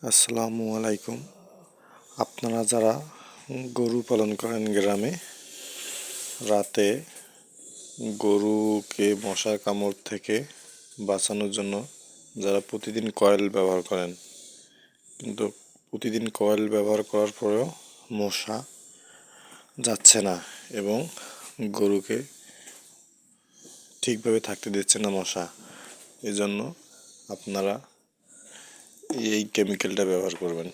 আসসালামু আলাইকুম। আপনারা যারা গরু পালন করেন গ্রামে, রাতে গরুকে মশার কামড় থেকে বাঁচানোর জন্য যারা প্রতিদিন কয়েল ব্যবহার করেন, কিন্তু প্রতিদিন কয়েল ব্যবহার করার পরেও মশা যাচ্ছে না এবং গরুকে ঠিকভাবে থাকতে দিচ্ছে না মশা, এজন্য আপনারা এই কেমিক্যালটা ব্যবহার করবেন।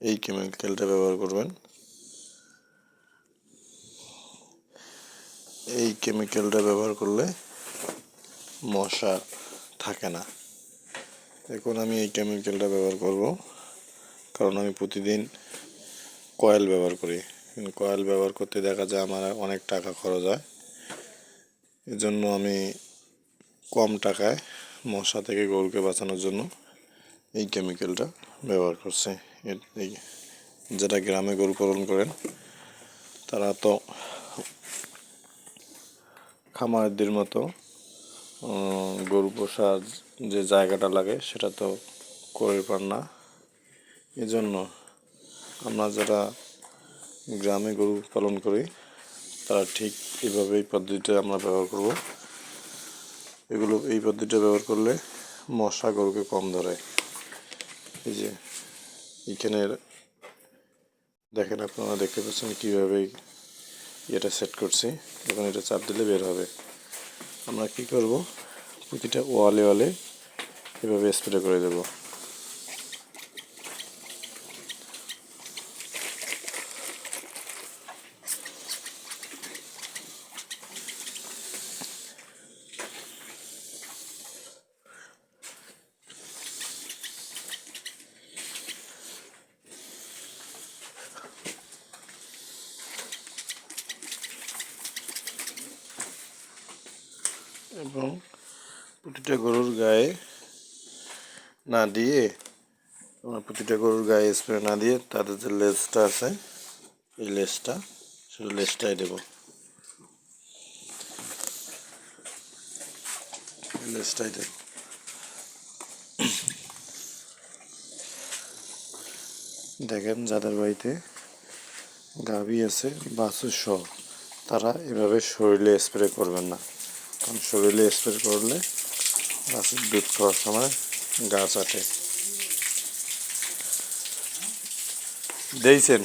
এই কেমিক্যালটা ব্যবহার করবেন। এই কেমিক্যালটা ব্যবহার করলে মশা থাকে না। এখন আমি এই কেমিক্যালটা ব্যবহার করব, কারণ আমি প্রতিদিন কয়েল ব্যবহার করি। কয়েল ব্যবহার করতে দেখা যায় আমার অনেক টাকা খরচ হয়। এজন্য আমি কম টাকায় মশা থেকে গরুকে বাঁচানোর জন্য এই কেমিক্যালটা ব্যবহার করছি। যারা গ্রামে গরু পালন করেন তারা তো খামারদের মতো গরু পোষার যে জায়গাটা লাগে সেটা তো করে পার না। এজন্য আমরা যারা গ্রামে গরু পালন করি তারা ঠিক এই পদ্ধতিটা আমরা ব্যবহার করব। এই পদ্ধতিটা ব্যবহার করলে মশা গরুকে কম ধরে। এই যে এখানে দেখেন, আপনারা দেখতে পাচ্ছেন কীভাবে এটা সেট করছি। এখন এটা চাপ দিলে বের হবে। আমরা কি করব, প্রতিটা ওয়ালে এভাবে স্প্রে করে দেব। এবং প্রতিটা গরুর গায়ে না দিয়ে স্প্রে না দিয়ে তাদের যে লেজটা আছে, এই লেজটাই দেব। দেখেন, যাদের বাড়িতে গাভী আছে বাছুর সহ, তারা এভাবে শরীরে স্প্রে করবেন না, কারণ শরীরে স্প্রে করলে বাছুর দুধ খাওয়ার সময় গা চাটে। দেখছেন।